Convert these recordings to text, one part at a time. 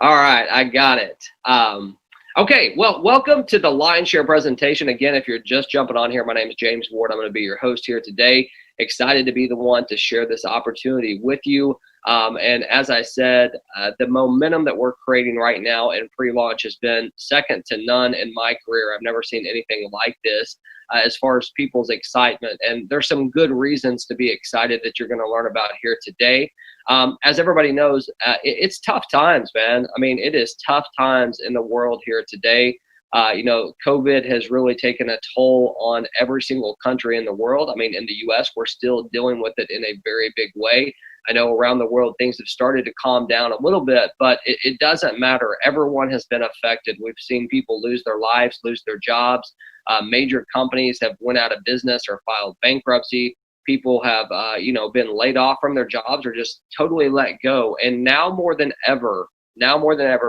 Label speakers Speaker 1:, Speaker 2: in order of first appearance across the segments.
Speaker 1: All right, I got it. Okay, well, welcome to the Lion Share presentation. Again, if you're just jumping on here, my name is James Ward. I'm going to be your host here today. Excited to be the one to share this opportunity with you. And as I said, the momentum that we're creating right now in pre-launch has been second to none in my career. I've never seen anything like this as far as people's excitement. And there's some good reasons to be excited that you're going to learn about here today. As everybody knows, it's tough times, man. I mean, it is tough times in the world here today. COVID has really taken a toll on every single country in the world. I mean, in the US, we're still dealing with it in a very big way. I know around the world things have started to calm down a little bit, but it doesn't matter. Everyone has been affected. We've seen people lose their lives, lose their jobs. Major companies have went out of business or filed bankruptcy. People have been laid off from their jobs or just totally let go. And now more than ever,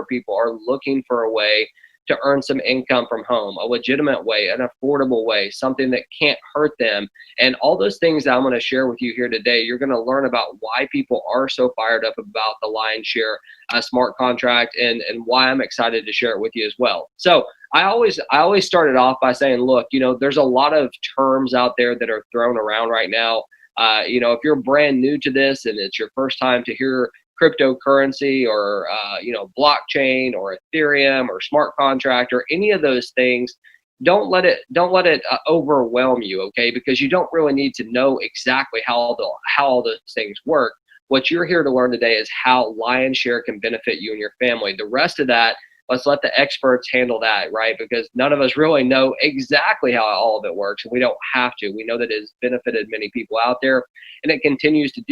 Speaker 1: people are looking for a way to earn some income from home, a legitimate way, an affordable way, something that can't hurt them. And all those things that I'm going to share with you here today, you're going to learn about why people are so fired up about the Lion Share smart contract and why I'm excited to share it with you as well. So I always started off by saying, look, there's a lot of terms out there that are thrown around right now. If you're brand new to this and it's your first time to hear cryptocurrency or blockchain or Ethereum or smart contract or any of those things, don't let it overwhelm you, okay? Because you don't really need to know exactly how all those things work. What you're here to learn today is how Lion Share can benefit you and your family. The rest of that, let's let the experts handle that, right? Because none of us really know exactly how all of it works, and we don't have to. We know that it has benefited many people out there, and it continues to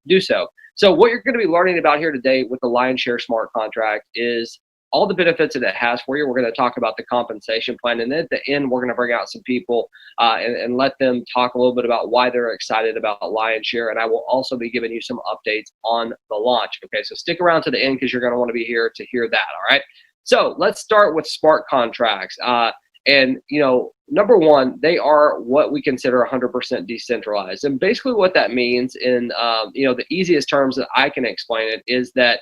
Speaker 1: do so. So what you're going to be learning about here today with the Lion Share smart contract is all the benefits that it has for you. We're going to talk about the compensation plan, and then at the end, we're going to bring out some people and let them talk a little bit about why they're excited about Lion Share, and I will also be giving you some updates on the launch. Okay, so stick around to the end because you're going to want to be here to hear that, all right? So let's start with smart contracts. Number one, they are what we consider 100% decentralized. And basically what that means in, the easiest terms that I can explain it is that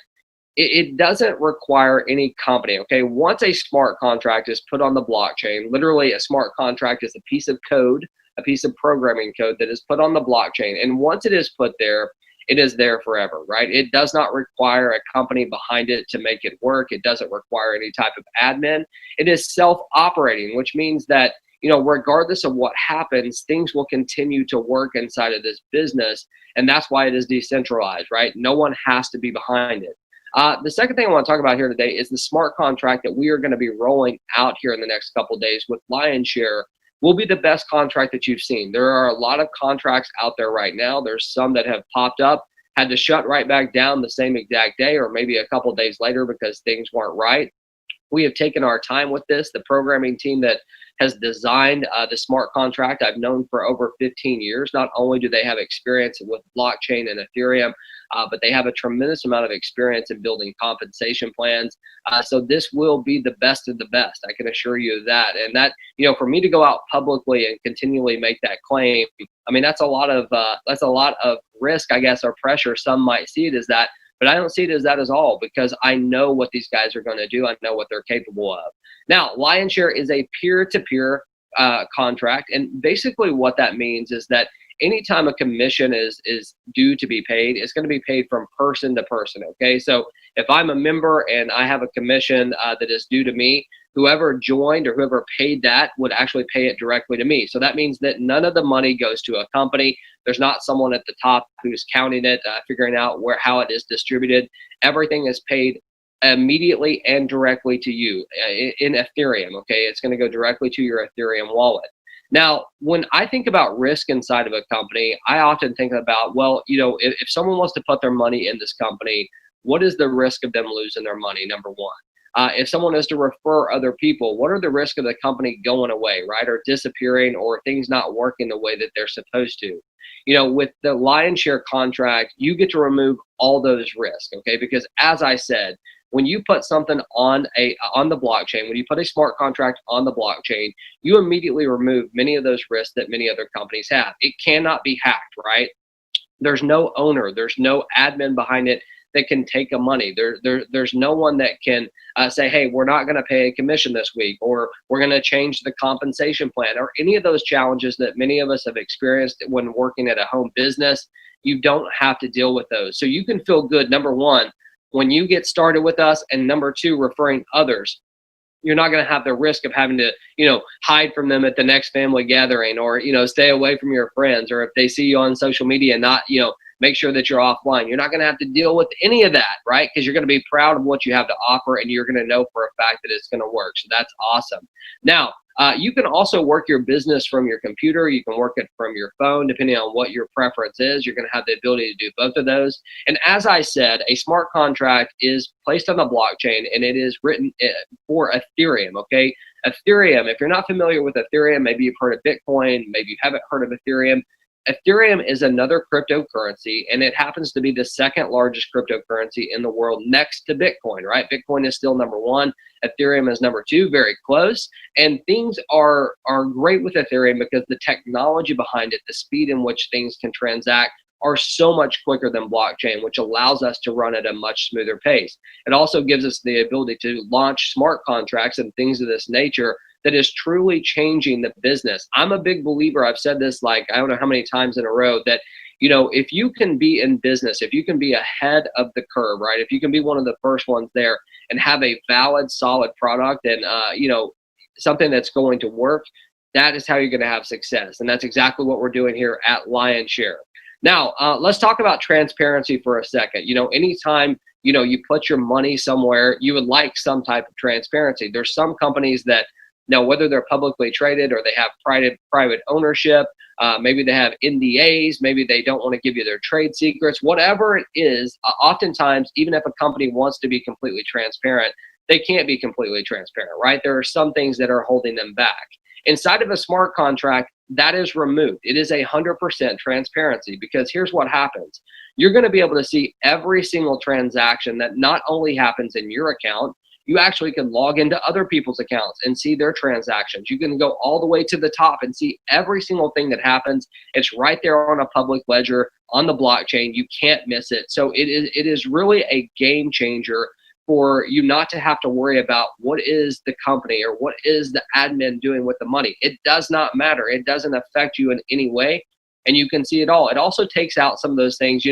Speaker 1: it doesn't require any company, okay? Once a smart contract is put on the blockchain, literally a smart contract is a piece of code, a piece of programming code that is put on the blockchain. And once it is put there, it is there forever, right? It does not require a company behind it to make it work. It doesn't require any type of admin. It is self-operating, which means that, regardless of what happens, things will continue to work inside of this business. And that's why it is decentralized, right? No one has to be behind it. The second thing I want to talk about here today is the smart contract that we are going to be rolling out here in the next couple of days with Lion Share. Will be the best contract that you've seen. There are a lot of contracts out there right now. There's some that have popped up, had to shut right back down the same exact day or maybe a couple of days later because things weren't right. We have taken our time with this. The programming team that has designed the smart contract I've known for over 15 years. Not only do they have experience with blockchain and Ethereum, but they have a tremendous amount of experience in building compensation plans. So this will be the best of the best. I can assure you of that. And that, for me to go out publicly and continually make that claim, I mean, that's a lot of risk, I guess, or pressure. Some might see it as that. But I don't see it as that at all because I know what these guys are going to do. I know what they're capable of. Now, Lion Share is a peer-to-peer contract. And basically what that means is that anytime a commission is due to be paid, it's going to be paid from person to person, okay? So if I'm a member and I have a commission that is due to me, whoever joined or whoever paid that would actually pay it directly to me. So that means that none of the money goes to a company. There's not someone at the top who's counting it, figuring out how it is distributed. Everything is paid immediately and directly to you in Ethereum, okay? It's going to go directly to your Ethereum wallet. Now, when I think about risk inside of a company, I often think about, well, if someone wants to put their money in this company, what is the risk of them losing their money, number one? If someone is to refer other people, what are the risks of the company going away, right, or disappearing, or things not working the way that they're supposed to? With the Lion Share contract, you get to remove all those risks, okay? Because as I said, when you put something on the blockchain, when you put a smart contract on the blockchain, you immediately remove many of those risks that many other companies have. It cannot be hacked, right? There's no owner, there's no admin behind it that can take a money. There's no one that can say, hey, we're not going to pay a commission this week, or we're going to change the compensation plan, or any of those challenges that many of us have experienced when working at a home business. You don't have to deal with those. So you can feel good, number one, when you get started with us, and number two, referring others. You're not going to have the risk of having to, hide from them at the next family gathering, or, stay away from your friends, or if they see you on social media, not, make sure that you're offline. You're not going to have to deal with any of that, right? Because you're going to be proud of what you have to offer, and you're going to know for a fact that it's going to work. So that's awesome. Now, you can also work your business from your computer. You can work it from your phone, depending on what your preference is. You're going to have the ability to do both of those. And as I said, a smart contract is placed on the blockchain, and it is written for Ethereum, okay? Ethereum, if you're not familiar with Ethereum, maybe you've heard of Bitcoin, maybe you haven't heard of Ethereum. Ethereum is another cryptocurrency, and it happens to be the second largest cryptocurrency in the world next to Bitcoin, right? Bitcoin is still number one. Ethereum is number two, very close. And things are great with Ethereum because the technology behind it, the speed in which things can transact, are so much quicker than blockchain, which allows us to run at a much smoother pace. It also gives us the ability to launch smart contracts and things of this nature that is truly changing the business. I'm a big believer, I've said this like I don't know how many times in a row, that if you can be in business, if you can be ahead of the curve, right? If you can be one of the first ones there and have a valid, solid product and something that's going to work, that is how you're going to have success. And that's exactly what we're doing here at LionShare. Now, let's talk about transparency for a second. Anytime you put your money somewhere, you would like some type of transparency. There's some companies that, now, whether they're publicly traded or they have private ownership, maybe they have NDAs, maybe they don't want to give you their trade secrets, whatever it is, oftentimes, even if a company wants to be completely transparent, they can't be completely transparent, right? There are some things that are holding them back. Inside of a smart contract, that is removed. It is 100% transparency, because here's what happens. You're going to be able to see every single transaction that not only happens in your account, you actually can log into other people's accounts and see their transactions. You can go all the way to the top and see every single thing that happens. It's right there on a public ledger on the blockchain. You can't miss it. So it is really a game changer for you not to have to worry about what is the company or what is the admin doing with the money. It does not matter. It doesn't affect you in any way. And you can see it all. It also takes out some of those things.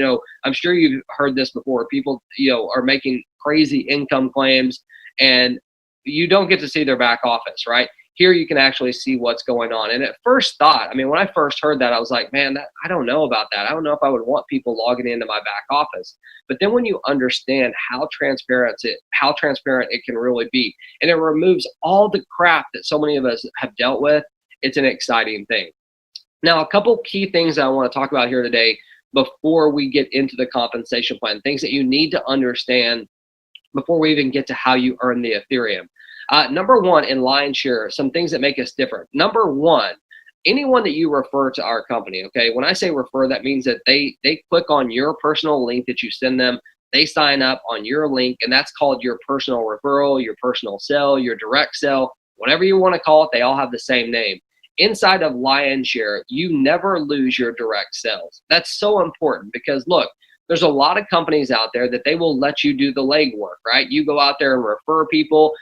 Speaker 1: I'm sure you've heard this before. People, are making crazy income claims, and you don't get to see their back office, right? Here you can actually see what's going on. And at first thought, when I first heard that, I was like, man, I don't know about that. I don't know if I would want people logging into my back office. But then when you understand how transparent it can really be, and it removes all the crap that so many of us have dealt with, it's an exciting thing. Now, a couple key things I want to talk about here today before we get into the compensation plan, things that you need to understand before we even get to how you earn the Ethereum. Number one, in LionShare, some things that make us different. Number one, anyone that you refer to our company, okay? When I say refer, that means that they click on your personal link that you send them. They sign up on your link, and that's called your personal referral, your personal sell, your direct sell, whatever you want to call it. They all have the same name. Inside of LionShare, you never lose your direct sales. That's so important because, look, there's a lot of companies out there that they will let you do the legwork, right? You go out there and refer people.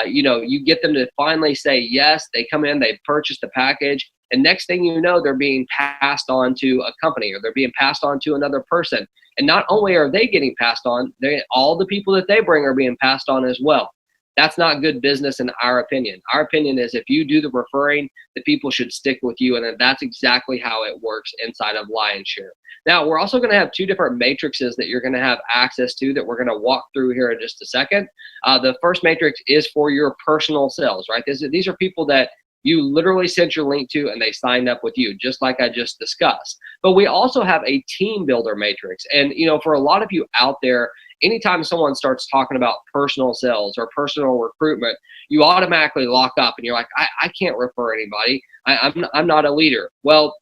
Speaker 1: You get them to finally say yes. They come in, they purchase the package, and next thing you know, they're being passed on to a company, or they're being passed on to another person. And not only are they getting passed on, all the people that they bring are being passed on as well. That's not good business in our opinion. Our opinion is if you do the referring, the people should stick with you, and that's exactly how it works inside of LionShare. Now, we're also going to have two different matrices that you're going to have access to that we're going to walk through here in just a second. The first matrix is for your personal sales, right? These are people that you literally sent your link to and they signed up with you, just like I just discussed. But we also have a team builder matrix. And, for a lot of you out there, anytime someone starts talking about personal sales or personal recruitment, you automatically lock up and you're like, I can't refer anybody. I'm not a leader. Well,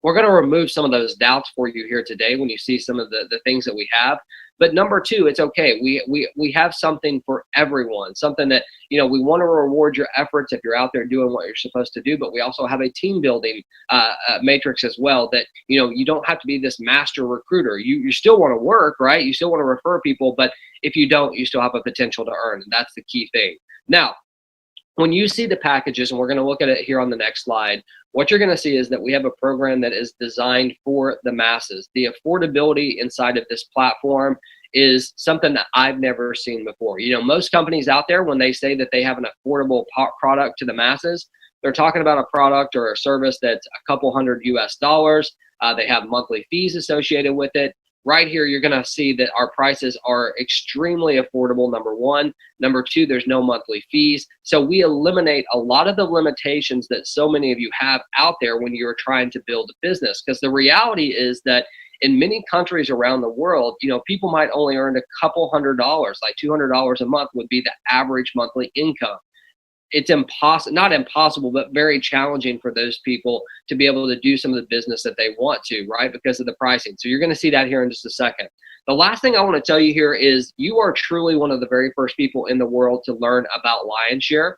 Speaker 1: we're going to remove some of those doubts for you here today when you see some of the things that we have. But number two, it's okay. We have something for everyone, something that, we want to reward your efforts if you're out there doing what you're supposed to do, but we also have a team building matrix as well, that, you don't have to be this master recruiter. You still want to work, right? You still want to refer people, but if you don't, you still have a potential to earn. And that's the key thing. Now, when you see the packages, and we're going to look at it here on the next slide, what you're going to see is that we have a program that is designed for the masses. The affordability inside of this platform is something that I've never seen before. Most companies out there, when they say that they have an affordable product to the masses, they're talking about a product or a service that's a couple hundred US. They have monthly fees associated with it. Right here, you're going to see that our prices are extremely affordable, number one. Number two, there's no monthly fees. So we eliminate a lot of the limitations that so many of you have out there when you're trying to build a business. Because the reality is that in many countries around the world, people might only earn a couple $100s, like $200 a month would be the average monthly income. It's not impossible, but very challenging for those people to be able to do some of the business that they want to, right? Because of the pricing. So you're going to see that here in just a second. The last thing I want to tell you here is you are truly one of the very first people in the world to learn about Lionshare.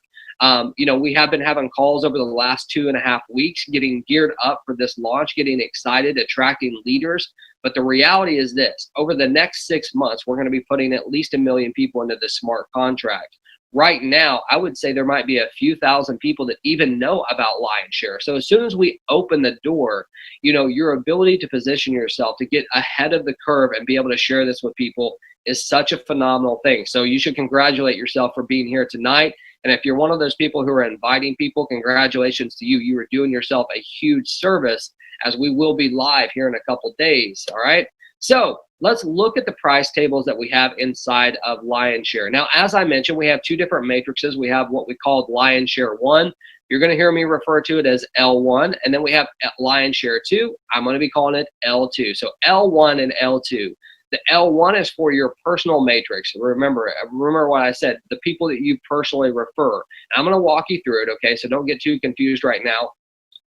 Speaker 1: We have been having calls over the last 2.5 weeks, getting geared up for this launch, getting excited, attracting leaders. But the reality is this: over the next 6 months, we're going to be putting at least 1 million people into this smart contract. Right now, I would say there might be a few thousand people that even know about Lionshare. So as soon as we open the door, your ability to position yourself to get ahead of the curve and be able to share this with people is such a phenomenal thing. So you should congratulate yourself for being here tonight. And if you're one of those people who are inviting people, congratulations to you. You are doing yourself a huge service, as we will be live here in a couple days. All right. So let's look at the price tables that we have inside of Lionshare. Now, as I mentioned, we have two different matrices. We have what we call Lionshare 1. You're going to hear me refer to it as L1. And then we have Lionshare 2. I'm going to be calling it L2. So L1 and L2. The L1 is for your personal matrix. Remember what I said, the people that you personally refer. I'm going to walk you through it, okay? So don't get too confused right now.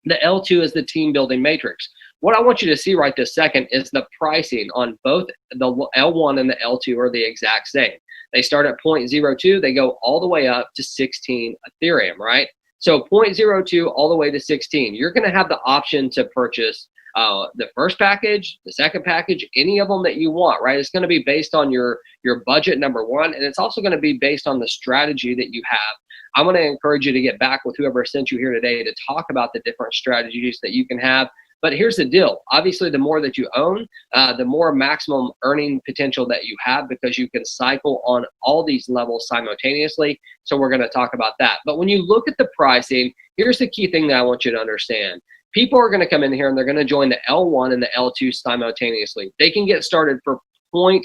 Speaker 1: The L2 is the team building matrix. What I want you to see right this second is the pricing on both the L1 and the L2 are the exact same. They start at 0.02, they go all the way up to 16 Ethereum, right? So 0.02 all the way to 16. You're going to have the option to purchase the first package, the second package, any of them that you want, right? It's going to be based on your budget, number one, and it's also going to be based on the strategy that you have. I'm going to encourage you to get back with whoever sent you here today to talk about the different strategies that you can have. But here's the deal. Obviously, the more that you own, the more maximum earning potential that you have, because you can cycle on all these levels simultaneously. So we're going to talk about that. But when you look at the pricing, here's the key thing that I want you to understand. People are going to come in here and they're going to join the L1 and the L2 simultaneously. They can get started for 0.04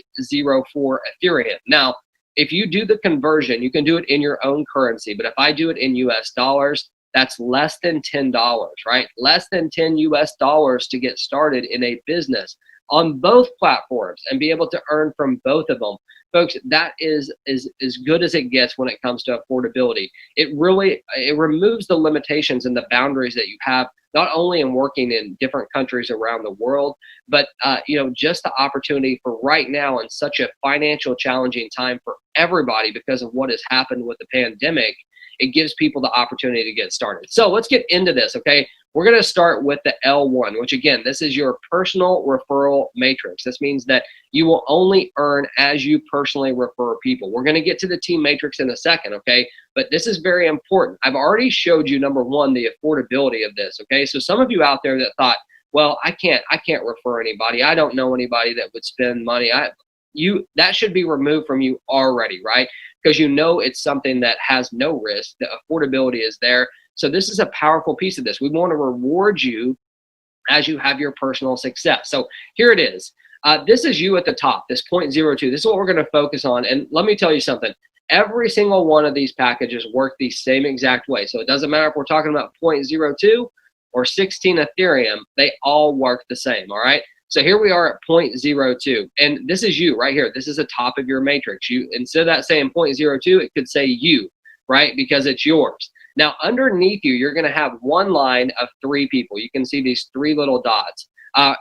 Speaker 1: Ethereum. Now, if you do the conversion, you can do it in your own currency. But if I do it in US dollars, that's less than $10, right? Less than 10 US dollars to get started in a business on both platforms and be able to earn from both of them. Folks, that is as good as it gets when it comes to affordability. It removes the limitations and the boundaries that you have, not only in working in different countries around the world, but just the opportunity for right now in such a financial challenging time for everybody because of what has happened with the pandemic. It gives people the opportunity to get started. So let's get into this, okay? We're going to start with the L1, which again, this is your personal referral matrix. This means that you will only earn as you personally refer people. We're going to get to the team matrix in a second, okay? But this is very important. I've already showed you, number one, the affordability of this, okay? So some of you out there that thought, well, I can't refer anybody. I don't know anybody that would spend money. That should be removed from you already, right? Because it's something that has no risk. The affordability is there. So this is a powerful piece of this. We want to reward you as you have your personal success. So here it is. This is you at the top, this 0.02. This is what we're going to focus on. And let me tell you something. Every single one of these packages work the same exact way. So it doesn't matter if we're talking about 0.02 or 16 Ethereum, they all work the same, all right? So here we are at 0.02, and this is you right here. This is the top of your matrix. You, instead of that saying 0.02, it could say you, right? Because it's yours. Now underneath you, you're going to have one line of 3 people. You can see these 3 little dots.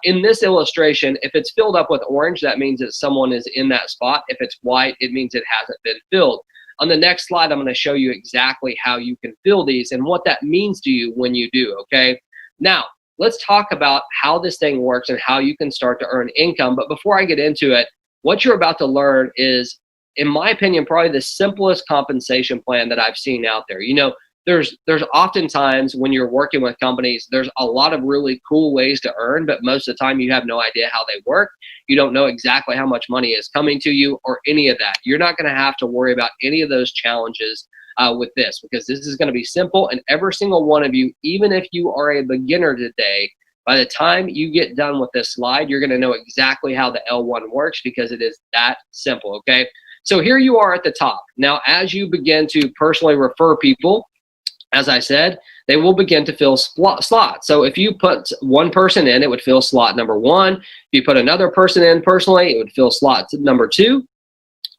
Speaker 1: In this illustration, if it's filled up with orange, that means that someone is in that spot. If it's white, it means it hasn't been filled. On the next slide, I'm going to show you exactly how you can fill these and what that means to you when you do, okay? Now, let's talk about how this thing works and how you can start to earn income. But before I get into it, what you're about to learn is, in my opinion, probably the simplest compensation plan that I've seen out there. You know, there's oftentimes when you're working with companies, there's a lot of really cool ways to earn, but most of the time you have no idea how they work. You don't know exactly how much money is coming to you or any of that. You're not going to have to worry about any of those challenges with this, because this is going to be simple, and every single one of you, even if you are a beginner today, by the time you get done with this slide, you're going to know exactly how the L1 works, because it is that simple, okay? So here you are at the top. Now, as you begin to personally refer people, as I said, they will begin to fill slots. So if you put one person in, it would fill slot number 1. If you put another person in personally, it would fill slot number 2.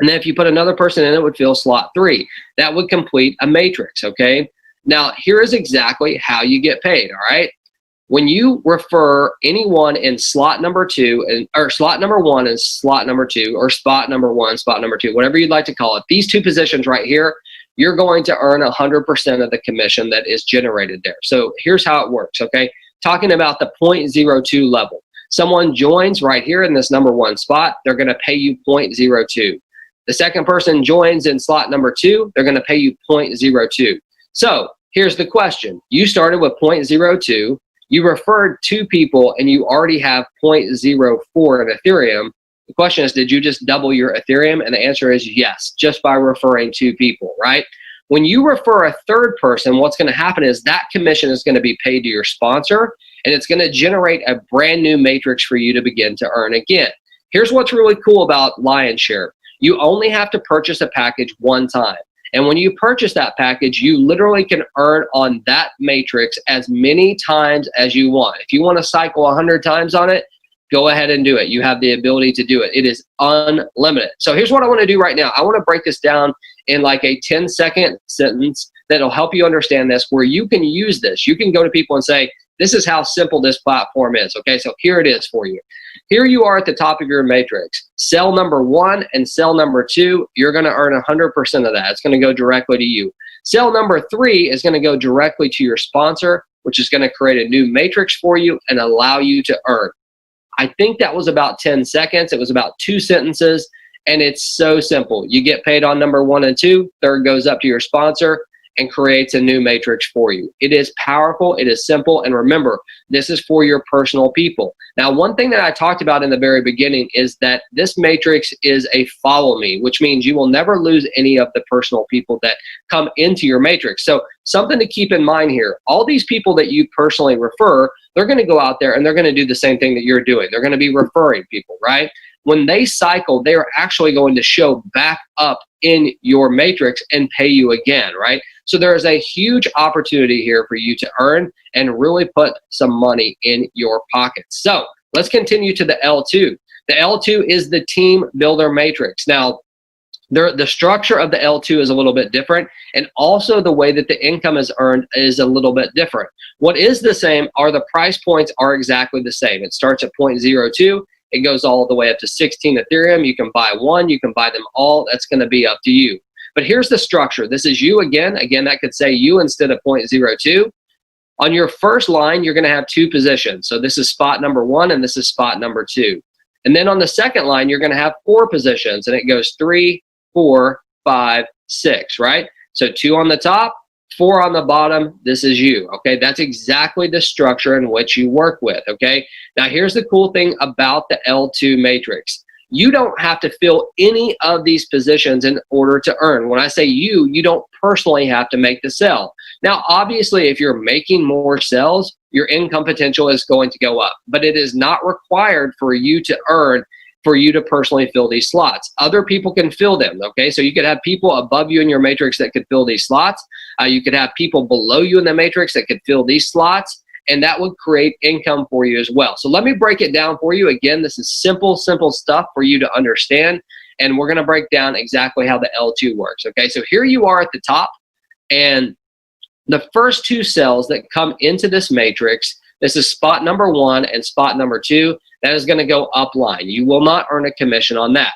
Speaker 1: And then if you put another person in, it would fill slot 3. That would complete a matrix, okay? Now, here is exactly how you get paid, all right? When you refer anyone in slot number 2, or slot number 1 and slot number 2, or spot number 1, spot number 2, whatever you'd like to call it, these two positions right here, you're going to earn 100% of the commission that is generated there. So here's how it works, okay? Talking about the 0.02 level. Someone joins right here in this number 1 spot, they're going to pay you 0.02. The second person joins in slot number 2, they're going to pay you 0.02. So here's the question. You started with 0.02, you referred 2 people, and you already have 0.04 in Ethereum. The question is, did you just double your Ethereum? And the answer is yes, just by referring 2 people, right? When you refer a third person, what's going to happen is that commission is going to be paid to your sponsor, and it's going to generate a brand new matrix for you to begin to earn again. Here's what's really cool about Lionshare. You only have to purchase a package one time. And when you purchase that package, you literally can earn on that matrix as many times as you want. If you want to cycle 100 times on it, go ahead and do it. You have the ability to do it. It is unlimited. So here's what I want to do right now. I want to break this down in like a 10-second sentence that'll help you understand this, where you can use this. You can go to people and say, this is how simple this platform is. Okay, so here it is for you. Here you are at the top of your matrix. Cell number 1 and cell number 2, you're going to earn 100% of that. It's going to go directly to you. Cell number 3 is going to go directly to your sponsor, which is going to create a new matrix for you and allow you to earn. I think that was about 10 seconds. It was about 2 sentences, and it's so simple. You get paid on number 1 and 2, third goes up to your sponsor and creates a new matrix for you. It is powerful, it is simple, and remember, this is for your personal people. Now, one thing that I talked about in the very beginning is that this matrix is a follow me, which means you will never lose any of the personal people that come into your matrix. So something to keep in mind here, all these people that you personally refer, they're going to go out there and they're going to do the same thing that you're doing. They're going to be referring people, right? When they cycle, they are actually going to show back up in your matrix and pay you again, right? So there is a huge opportunity here for you to earn and really put some money in your pockets. So let's continue to the L2. The L2 is the team builder matrix. Now, the structure of the L2 is a little bit different, and also the way that the income is earned is a little bit different. What is the same are the price points are exactly the same. It starts at 0.02. It goes all the way up to 16 Ethereum. You can buy one, you can buy them all. That's going to be up to you. But here's the structure. This is you again. Again, that could say you instead of 0.02. On your first line, you're going to have 2 positions. So this is spot number 1 and this is spot number 2. And then on the second line, you're going to have 4 positions, and it goes 3, 4, 5, 6, right? So 2 on the top, 4 on the bottom, this is you, okay? That's exactly the structure in which you work with, okay? Now, here's the cool thing about the L2 matrix. You don't have to fill any of these positions in order to earn. When I say you don't personally have to make the sell. Now, obviously, if you're making more sells, your income potential is going to go up, but it is not required for you to earn for you to personally fill these slots. Other people can fill them, okay? So you could have people above you in your matrix that could fill these slots. You could have people below you in the matrix that could fill these slots, and that would create income for you as well. So let me break it down for you. Again, this is simple stuff for you to understand, and we're gonna break down exactly how the L2 works, okay? So here you are at the top, and the first 2 cells that come into this matrix, This is spot number 1 and spot number 2. That is going to go upline. You will not earn a commission on that.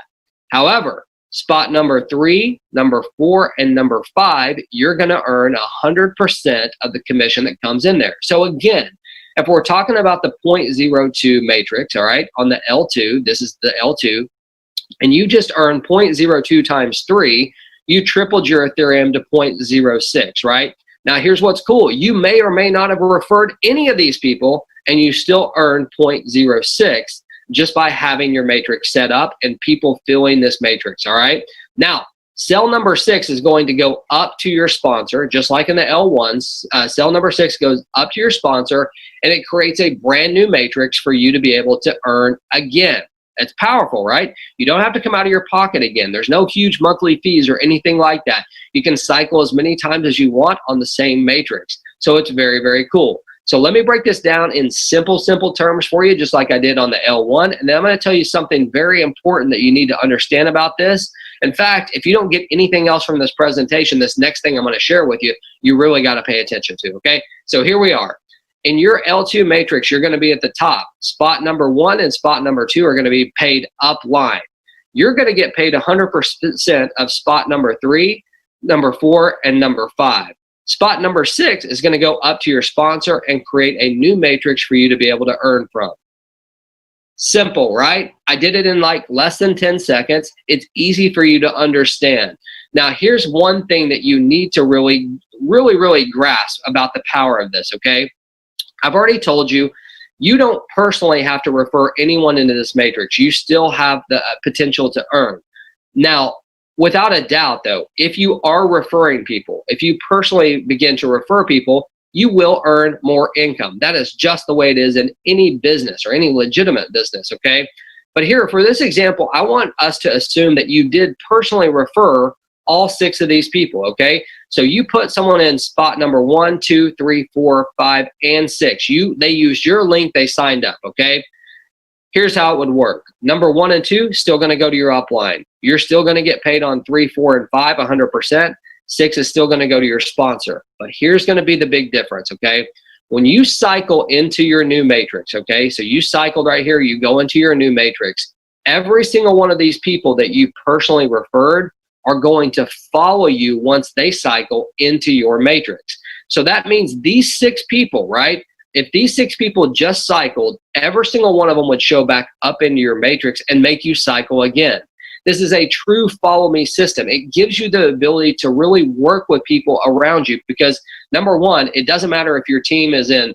Speaker 1: However, spot number 3, number 4, and number 5, you're going to earn 100% of the commission that comes in there. So again, if we're talking about the 0.02 matrix, all right, on the L2, this is the L2, and you just earn 0.02 times 3, you tripled your Ethereum to 0.06, right? Now, here's what's cool. You may or may not have referred any of these people, and you still earn 0.06 just by having your matrix set up and people filling this matrix, all right? Now, cell number 6 is going to go up to your sponsor, just like in the L1s. Cell number 6 goes up to your sponsor, and it creates a brand new matrix for you to be able to earn again. It's powerful, right? You don't have to come out of your pocket again. There's no huge monthly fees or anything like that. You can cycle as many times as you want on the same matrix. So it's very, very cool. So let me break this down in simple terms for you, just like I did on the L1. And then I'm going to tell you something very important that you need to understand about this. In fact, if you don't get anything else from this presentation, this next thing I'm going to share with you, you really got to pay attention to, okay? So here we are. In your L2 matrix, you're going to be at the top. Spot number 1 and spot number 2 are going to be paid upline. You're going to get paid 100% of spot number 3, number 4, and number 5. Spot number 6 is going to go up to your sponsor and create a new matrix for you to be able to earn from. Simple, right? I did it in like less than 10 seconds. It's easy for you to understand. Now, here's one thing that you need to really grasp about the power of this, okay? I've already told you, you don't personally have to refer anyone into this matrix. You still have the potential to earn. Now, without a doubt, though, if you are referring people, if you personally begin to refer people, you will earn more income. That is just the way it is in any business or any legitimate business, okay? But here, for this example, I want us to assume that you did personally refer all 6 of these people, okay? So you put someone in spot number 1, 2, 3, 4, 5, and 6. They used your link, they signed up, okay? Here's how it would work. Number 1 and 2, still going to go to your upline. You're still going to get paid on 3, 4, and 5, 100%. 6 is still going to go to your sponsor. But here's going to be the big difference, okay? When you cycle into your new matrix, okay? So you cycled right here, you go into your new matrix. Every single one of these people that you personally referred are going to follow you once they cycle into your matrix. So that means these 6 people, right? If these 6 people just cycled, every single one of them would show back up into your matrix and make you cycle again. This is a true follow me system. It gives you the ability to really work with people around you because number 1, it doesn't matter if your team is in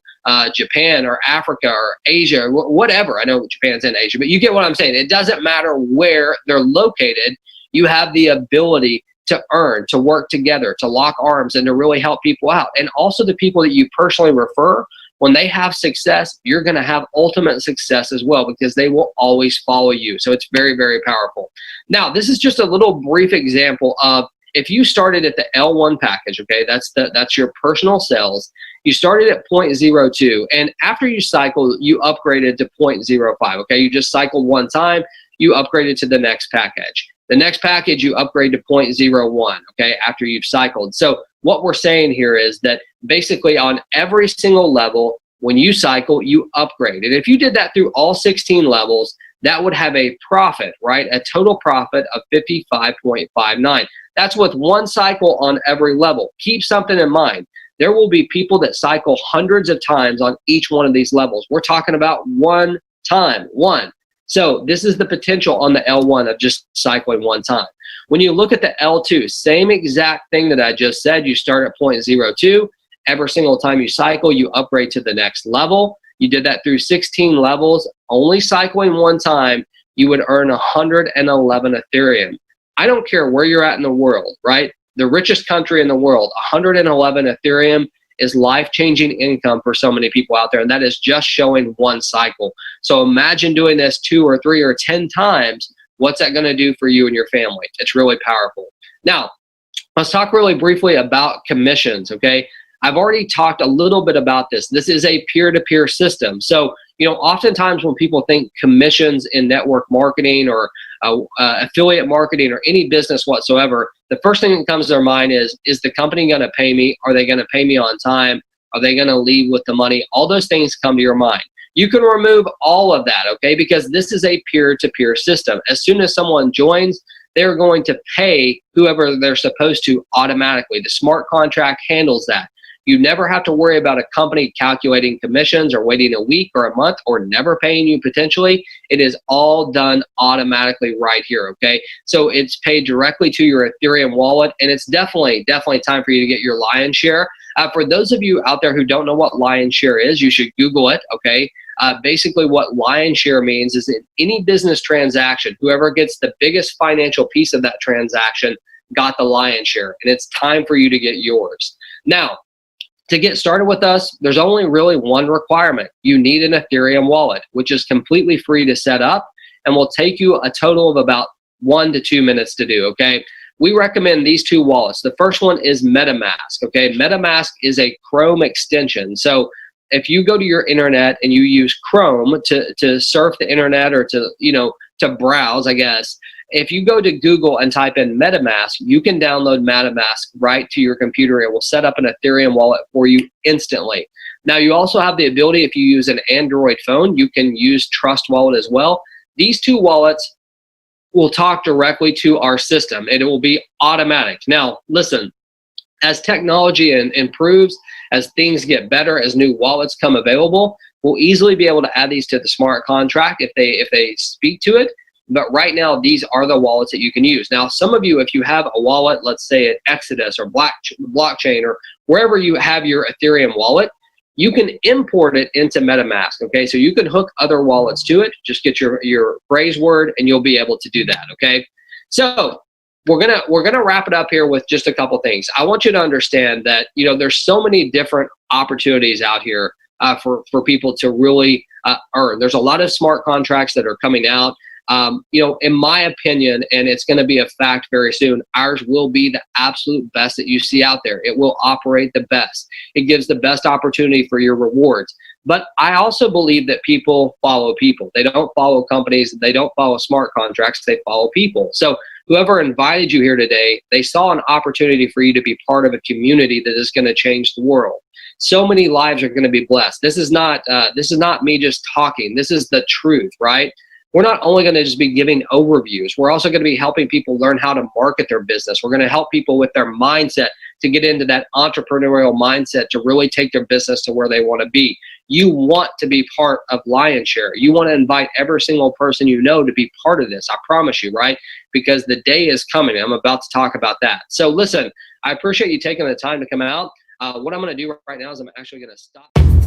Speaker 1: Japan or Africa or Asia, or whatever. I know Japan's in Asia, but you get what I'm saying. It doesn't matter where they're located. You have the ability to earn, to work together, to lock arms, and to really help people out. And also the people that you personally refer, when they have success, you're going to have ultimate success as well because they will always follow you. So it's very, very powerful. Now, this is just a little brief example of if you started at the L1 package, okay, that's your personal sales. You started at 0.02, and after you cycle, you upgraded to 0.05, okay? You just cycled one time, you upgraded to the next package. The next package, you upgrade to 0.01, okay, after you've cycled. So what we're saying here is that basically on every single level, when you cycle, you upgrade. And if you did that through all 16 levels, that would have a profit, right? A total profit of 55.59. That's with one cycle on every level. Keep something in mind. There will be people that cycle hundreds of times on each one of these levels. We're talking about one time, one. So this is the potential on the L1 of just cycling one time. When you look at the L2, same exact thing that I just said. You start at 0.02. Every single time you cycle, you upgrade to the next level. You did that through 16 levels. Only cycling one time, you would earn 111 Ethereum. I don't care where you're at in the world, right? The richest country in the world, 111 Ethereum is life-changing income for so many people out there, and that is just showing one cycle. So imagine doing this 2 or 3 or 10 times. What's that going to do for you and your family? It's really powerful. Now, let's talk really briefly about commissions, okay? I've already talked a little bit about this. This is a peer-to-peer system. So, you know, oftentimes when people think commissions in network marketing or affiliate marketing or any business whatsoever, the first thing that comes to their mind is the company going to pay me? Are they going to pay me on time? Are they going to leave with the money? All those things come to your mind. You can remove all of that, okay? Because this is a peer-to-peer system. As soon as someone joins, they're going to pay whoever they're supposed to automatically. The smart contract handles that. You never have to worry about a company calculating commissions or waiting a week or a month or never paying you potentially. It is all done automatically right here, okay? So it's paid directly to your Ethereum wallet, and it's definitely time for you to get your lion's share. For those of you out there who don't know what lion's share is, you should Google it, okay? Basically what lion's share means is in any business transaction, whoever gets the biggest financial piece of that transaction got the lion's share, and it's time for you to get yours. Now, to get started with us, there's only really one requirement. You need an Ethereum wallet, which is completely free to set up and will take you a total of about 1 to 2 minutes to do, okay? We recommend these two wallets. The first one is MetaMask, okay? MetaMask is a Chrome extension. So if you go to your internet and you use Chrome to surf the internet or to browse, I guess, if you go to Google and type in MetaMask, you can download MetaMask right to your computer. It will set up an Ethereum wallet for you instantly. Now, you also have the ability, if you use an Android phone, you can use Trust Wallet as well. These two wallets will talk directly to our system, and it will be automatic. Now, listen, as technology improves, as things get better, as new wallets come available, we'll easily be able to add these to the smart contract if they speak to it. But right now, these are the wallets that you can use. Now, some of you, if you have a wallet, let's say at Exodus or Blockchain or wherever you have your Ethereum wallet, you can import it into MetaMask, okay? So you can hook other wallets to it. Just get your phrase word and you'll be able to do that, okay? So we're gonna wrap it up here with just a couple things. I want you to understand that, there's so many different opportunities out here for people to really earn. There's a lot of smart contracts that are coming out. In my opinion, and it's going to be a fact very soon, ours will be the absolute best that you see out there. It will operate the best. It gives the best opportunity for your rewards. But I also believe that people follow people. They don't follow companies. They don't follow smart contracts. They follow people. So whoever invited you here today, they saw an opportunity for you to be part of a community that is going to change the world. So many lives are going to be blessed. This is not me just talking. This is the truth, right? We're not only going to just be giving overviews, we're also going to be helping people learn how to market their business. We're going to help people with their mindset to get into that entrepreneurial mindset to really take their business to where they want to be. You want to be part of Lion's Share. You want to invite every single person you know to be part of this. I promise you, right? Because the day is coming. I'm about to talk about that. So listen, I appreciate you taking the time to come out. What I'm going to do right now is I'm actually going to stop.